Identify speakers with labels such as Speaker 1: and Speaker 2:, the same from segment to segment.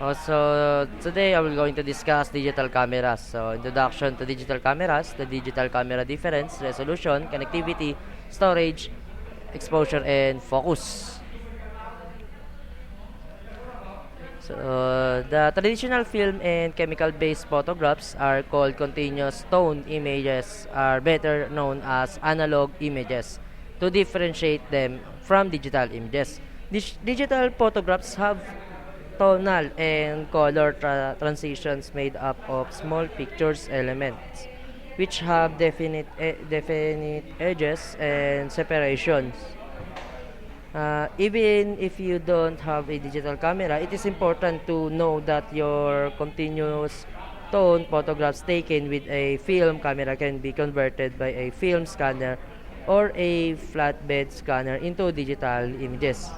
Speaker 1: Also, today I will going to discuss digital cameras. So, introduction to digital cameras, the digital camera difference, resolution, connectivity, storage, exposure, and focus. So, the traditional film and chemical-based photographs are called continuous tone images, are better known as analog images, to differentiate them from digital images. Digital photographs have tonal and color transitions made up of small pictures elements, which have definite edges and separations. Even if you don't have a digital camera, it is important to know that your continuous tone photographs taken with a film camera can be converted by a film scanner or a flatbed scanner into digital images.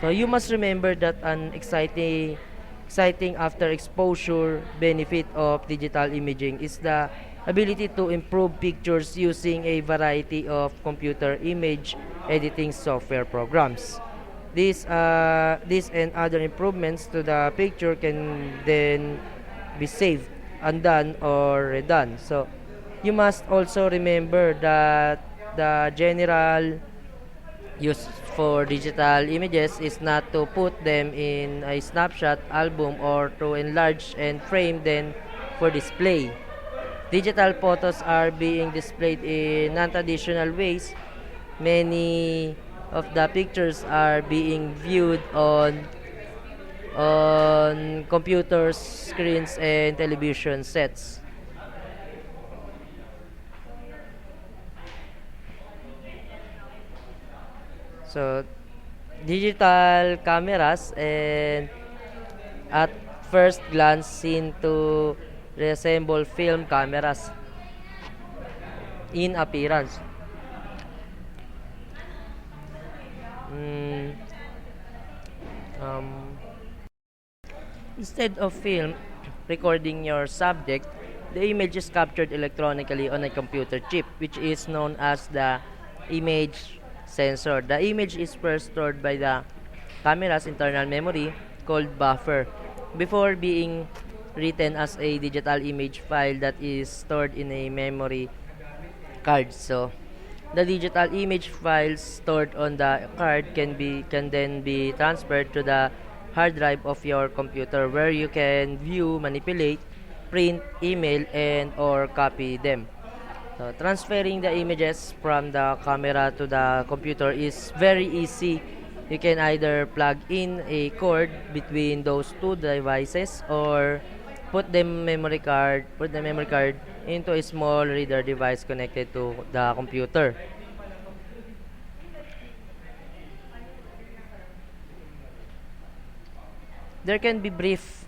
Speaker 1: So you must remember that an exciting after exposure benefit of digital imaging is the ability to improve pictures using a variety of computer image editing software programs. These and other improvements to the picture can then be saved, undone, or redone. So you must also remember that the general used for digital images is not to put them in a snapshot album or to enlarge and frame them for display. Digital photos are being displayed in non-traditional ways. Many of the pictures are being viewed on computers, screens, and television sets. So, digital cameras and at first glance seem to resemble film cameras in appearance. Mm, um, Instead of film recording your subject, the image is captured electronically on a computer chip, which is known as the image sensor. The image is first stored by the camera's internal memory, called buffer, before being written as a digital image file that is stored in a memory card. So the digital image files stored on the card can then be transferred to the hard drive of your computer, where you can view, manipulate, print, email, and or copy them. So transferring the images from the camera to the computer is very easy. You can either plug in a cord between those two devices or put the memory card into a small reader device connected to the computer. There can be brief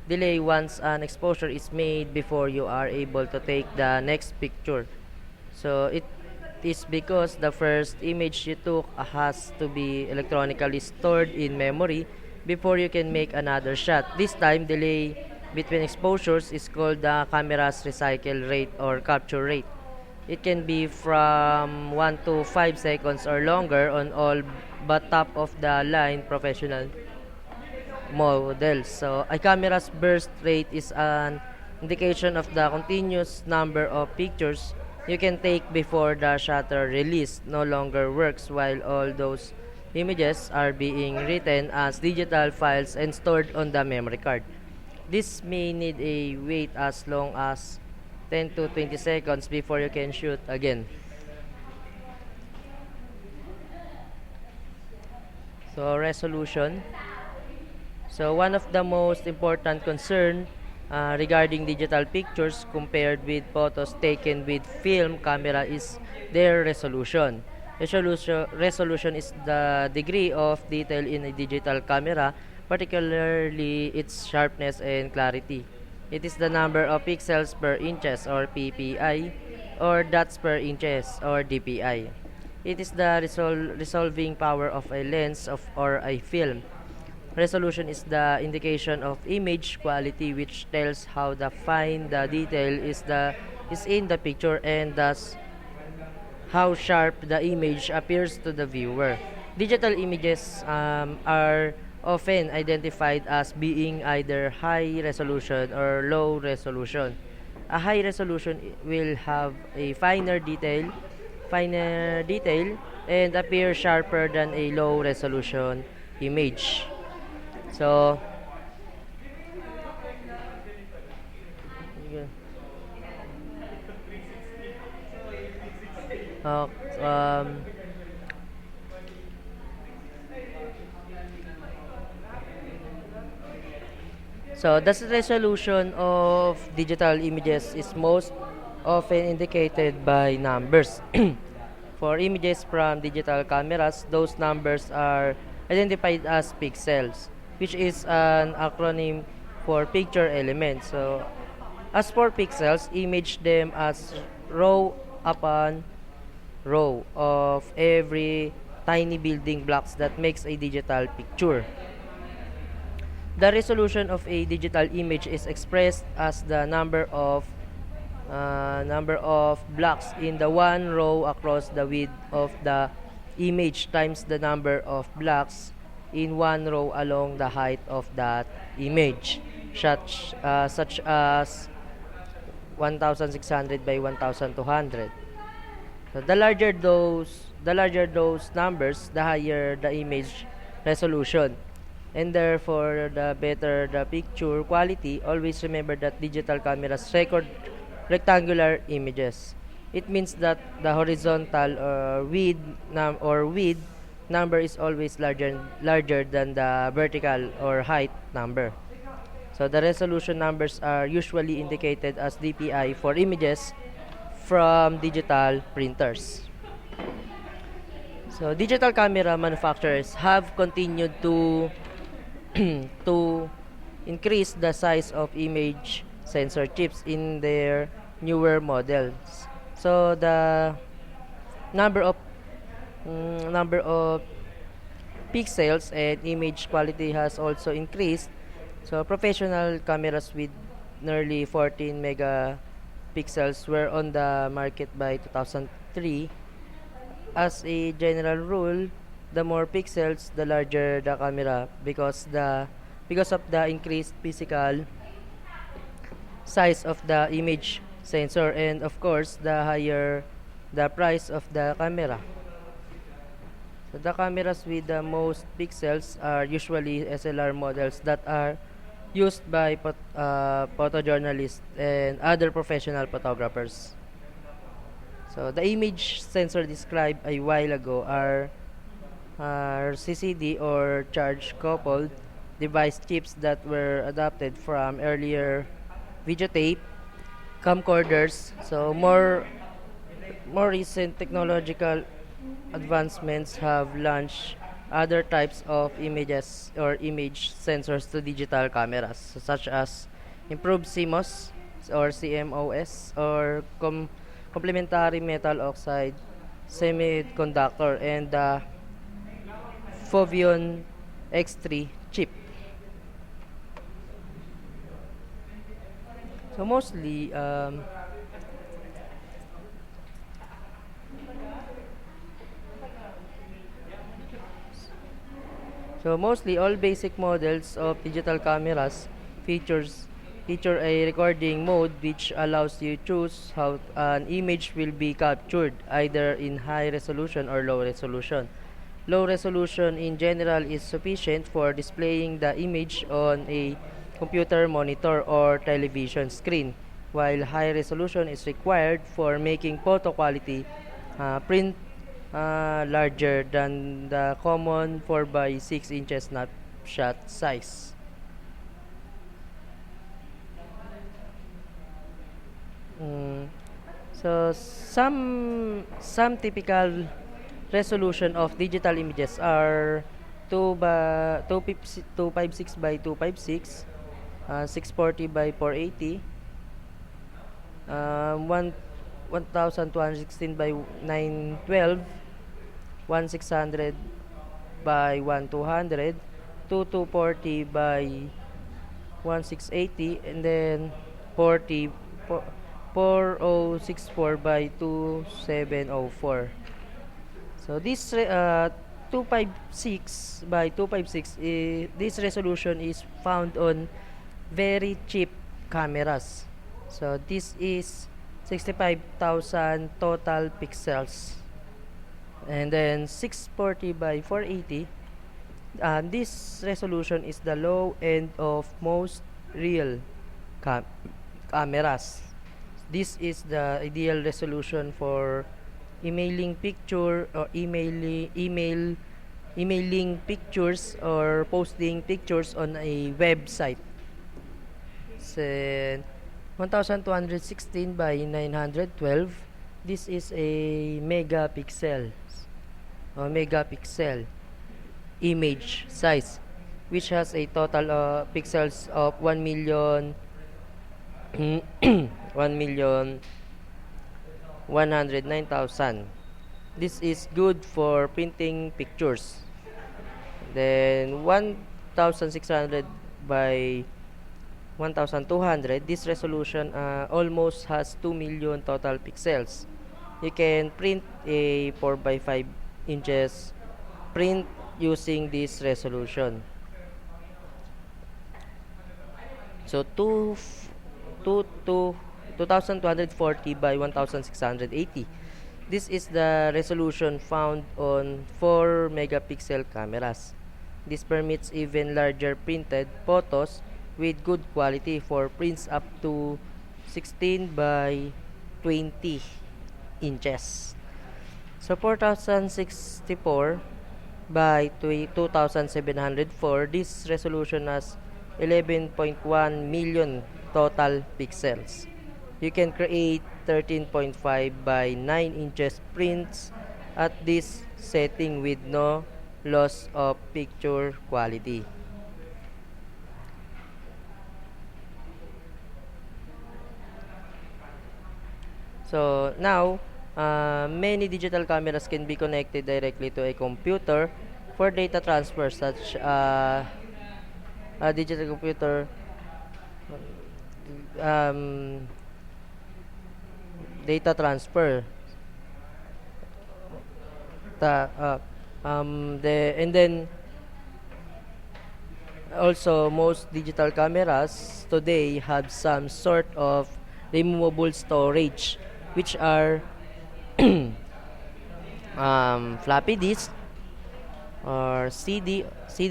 Speaker 1: delay once an exposure is made before you are able to take the next picture. So it is because the first image you took has to be electronically stored in memory before you can make another shot. This time delay between exposures is called the camera's recycle rate or capture rate. It can be from 1 to 5 seconds or longer on all but top of the line professional models. So a camera's burst rate is an indication of the continuous number of pictures you can take before the shutter release no longer works while all those images are being written as digital files and stored on the memory card. This may need a wait as long as 10 to 20 seconds before you can shoot again. So resolution. So one of the most important concern regarding digital pictures compared with photos taken with film camera is their resolution. Resolution is the degree of detail in a digital camera, particularly its sharpness and clarity. It is the number of pixels per inches or PPI or dots per inches or DPI. It is the resolving power of a lens or a film. Resolution is the indication of image quality, which tells how the fine the detail is in the picture and thus how sharp the image appears to the viewer. Digital images are often identified as being either high resolution or low resolution. A high resolution will have a finer detail, and appear sharper than a low resolution image. So, uh, um, So the resolution of digital images is most often indicated by numbers. For images from digital cameras, those numbers are identified as pixels, which is an acronym for picture element. So as for pixels, image them as row upon row of every tiny building blocks that makes a digital picture. The resolution of a digital image is expressed as the number of blocks in the one row across the width of the image times the number of blocks in one row along the height of that image, such as 1600 by 1200. So the larger those numbers, the higher the image resolution. And therefore, the better the picture quality. Always remember that digital cameras record rectangular images. It means that the horizontal or width number is always larger than the vertical or height number. So the resolution numbers are usually indicated as DPI for images from digital printers. So digital camera manufacturers have continued to to increase the size of image sensor chips in their newer models. So the number of number of pixels and image quality has also increased. So professional cameras with nearly 14 megapixels were on the market by 2003. As a general rule, the more pixels, the larger the camera because of the increased physical size of the image sensor, and of course the higher the price of the camera. So the cameras with the most pixels are usually SLR models that are used by photojournalists and other professional photographers. So the image sensor described a while ago are CCD or charge coupled device chips that were adapted from earlier videotape camcorders. So more recent technological advancements have launched other types of images or image sensors to digital cameras, such as improved CMOS or CMOS or complementary metal oxide semiconductor and the Foveon X3 chip. So mostly all basic models of digital cameras features feature a recording mode which allows you to choose how an image will be captured, either in high resolution or low resolution. Low resolution in general is sufficient for displaying the image on a computer monitor or television screen, while high resolution is required for making photo quality print larger than the common 4 by 6 inches snapshot size. Mm, so some typical resolution of digital images are 256 by 256, 640 by 480, 1 1216 by 912, 1600 by 1200, 2240 by 1680, and then 4064 by 2704. So these 256 by 256, this resolution is found on very cheap cameras. So this is 65,000 total pixels. And then 640 by 480, this resolution is the low end of most real cam cameras. This is the ideal resolution for emailing picture or emailing pictures or posting pictures on a website. So 1216 by 912, this is a megapixel image size, which has a total pixels of 1 million 1 million 109,000. This is good for printing pictures. Then 1600 by 1200, this resolution almost has 2 million total pixels. You can print a 4 by 5 inches print using this resolution. So 2240 by 1680. This is the resolution found on 4 megapixel cameras. This permits even larger printed photos with good quality for prints up to 16 by 20 inches. So 4064 by 2704, this resolution has 11.1 million total pixels. You can create 13.5 by 9 inches prints at this setting with no loss of picture quality. So now, many digital cameras can be connected directly to a computer for data transfer, such a digital computer um, data transfer. And then also most digital cameras today have some sort of removable storage, which are floppy disk or CD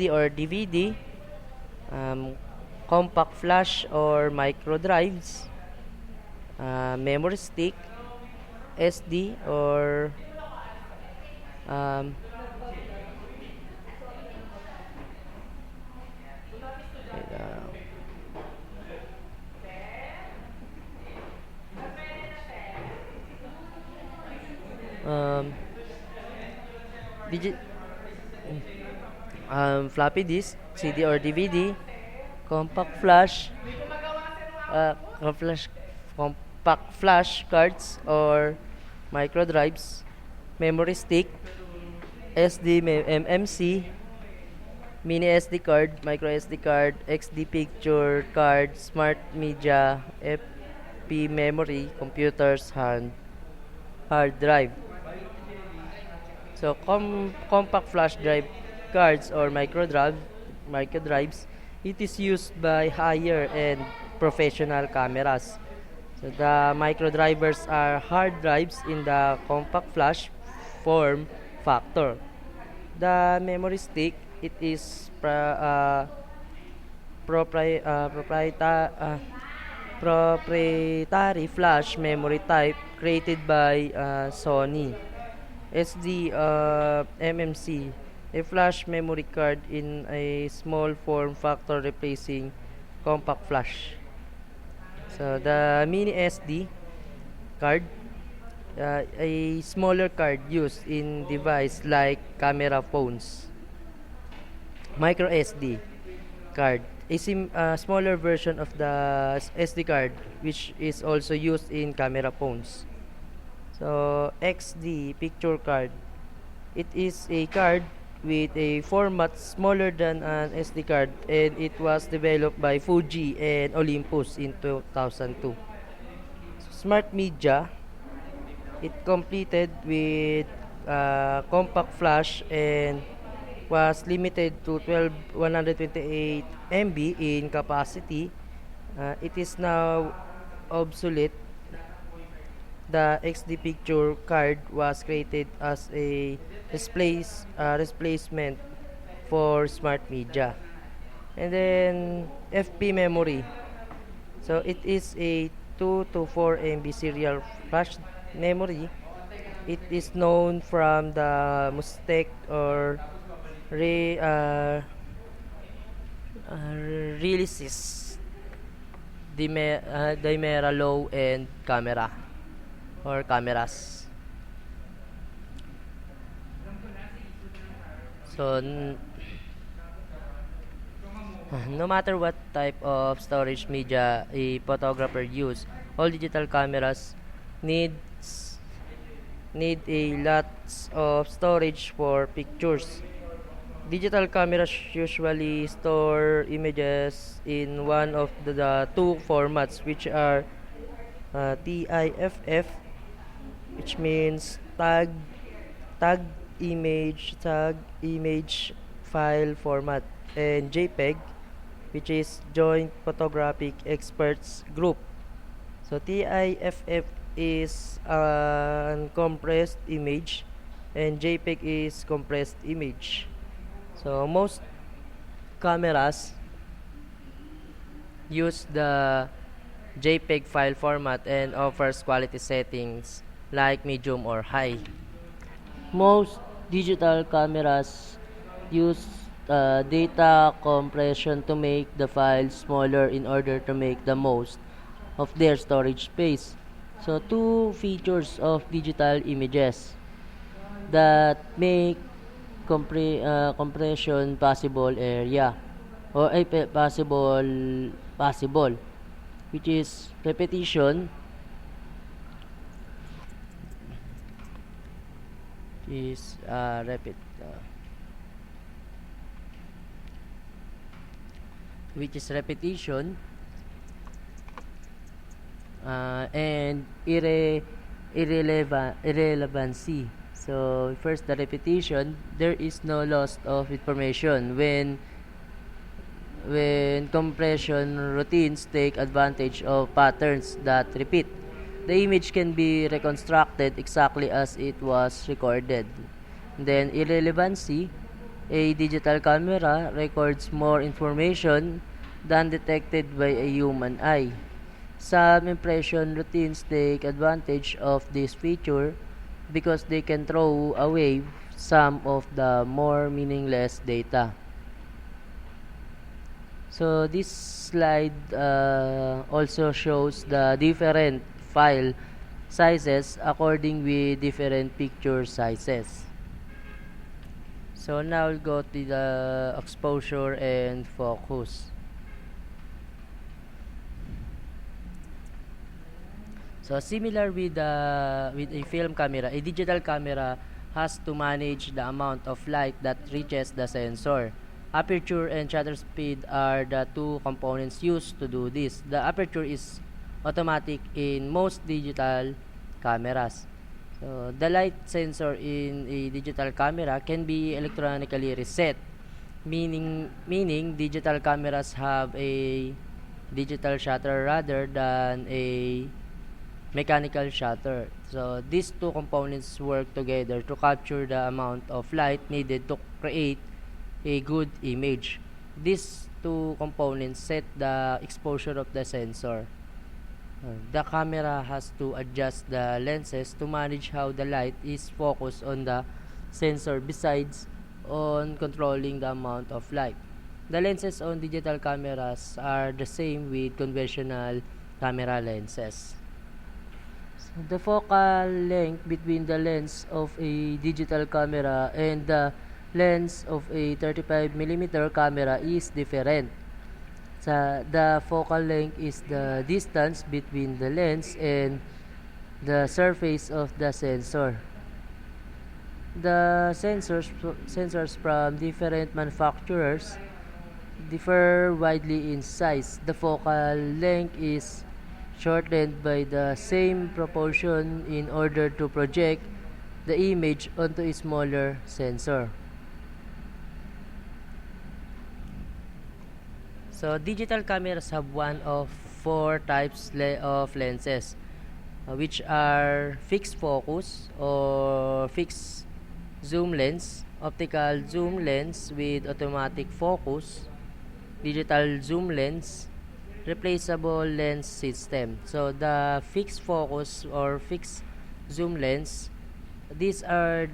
Speaker 1: or DVD, compact flash or micro drives, memory stick, SD or um, um, digi- floppy disk, CD or DVD, compact flash, uh, flash, compact flash cards or micro drives, memory stick, MMC, mini SD card, micro SD card, XD picture card, smart media, FP memory, computers, hard drive. So compact flash drive cards or micro drives, it is used by higher end professional cameras. So the micro drivers are hard drives in the compact flash form factor. The memory stick, it is proprietary flash memory type created by Sony. SD MMC, a flash memory card in a small form factor replacing compact flash. So the mini SD card, a smaller card used in device like camera phones. Micro SD card, a smaller version of the SD card, which is also used in camera phones. So XD picture card, it is a card with a format smaller than an SD card, and it was developed by Fuji and Olympus in 2002. Smart media, it completed with compact flash and was limited to 128 MB in capacity. It is now obsolete. The XD picture card was created as a replacement for smart media. And then FP memory. So it is a 2 to 4 MB serial flash memory. It is known from the Mustang or re, uh, releases Dimera low end camera or cameras. So no matter what type of storage media a photographer use, all digital cameras needs need a lots of storage for pictures. Digital cameras usually store images in one of the two formats, which are TIFF, which means tag image file format, and JPEG, which is Joint Photographic Experts Group. So TIFF is uncompressed image and JPEG is compressed image. So most cameras use the JPEG file format and offers quality settings like medium or high. Most digital cameras use data compression to make the files smaller in order to make the most of their storage space. So two features of digital images that make compression possible area or a possible, which is repetition, is which is repetition, and irrelevancy. So first, the repetition, there is no loss of information when compression routines take advantage of patterns that repeat. The image can be reconstructed exactly as it was recorded. Then irrelevancy, a digital camera records more information than detected by a human eye. Some impression routines take advantage of this feature because they can throw away some of the more meaningless data. So this slide also shows the different file sizes according with different picture sizes. So now we'll go to the exposure and focus. So similar with a film camera, a digital camera has to manage the amount of light that reaches the sensor. Aperture and shutter speed are the two components used to do this. The aperture is automatic in most digital cameras. So the light sensor in a digital camera can be electronically reset, meaning digital cameras have a digital shutter rather than a mechanical shutter. So these two components work together to capture the amount of light needed to create a good image. These two components set the exposure of the sensor. The camera has to adjust the lenses to manage how the light is focused on the sensor besides on controlling the amount of light. The lenses on digital cameras are the same with conventional camera lenses. The focal length between the lens of a digital camera and the lens of a 35mm camera is different. The focal length is the distance between the lens and the surface of the sensor. The sensors from different manufacturers differ widely in size. The focal length is shortened by the same proportion in order to project the image onto a smaller sensor. So digital cameras have one of four types of lenses, which are fixed focus or fixed zoom lens, optical zoom lens with automatic focus, digital zoom lens, replaceable lens system. So the fixed focus or fixed zoom lens, these are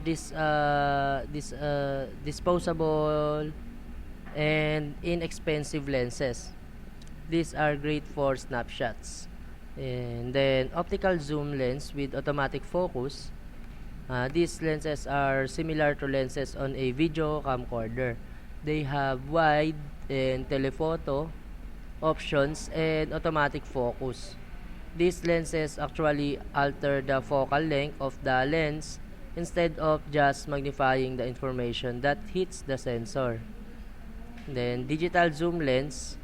Speaker 1: disposable and inexpensive lenses. These are great for snapshots. And then optical zoom lens with automatic focus. These lenses are similar to lenses on a video camcorder. They have wide and telephoto options and automatic focus. These lenses actually alter the focal length of the lens instead of just magnifying the information that hits the sensor. Then digital zoom lens,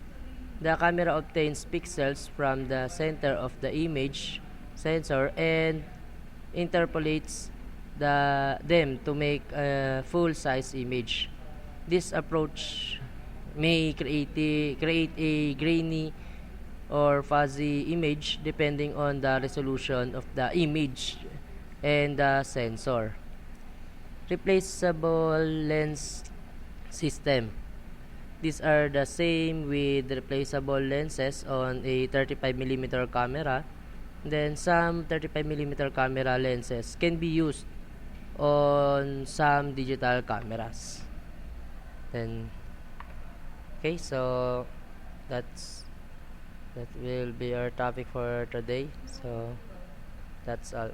Speaker 1: the camera obtains pixels from the center of the image sensor and interpolates them to make a full-size image. This approach may create a grainy or fuzzy image depending on the resolution of the image and the sensor. Replaceable lens system. These are the same with replaceable lenses on a 35mm camera. Then some 35mm camera lenses can be used on some digital cameras. Then okay, so that will be our topic for today. So that's all.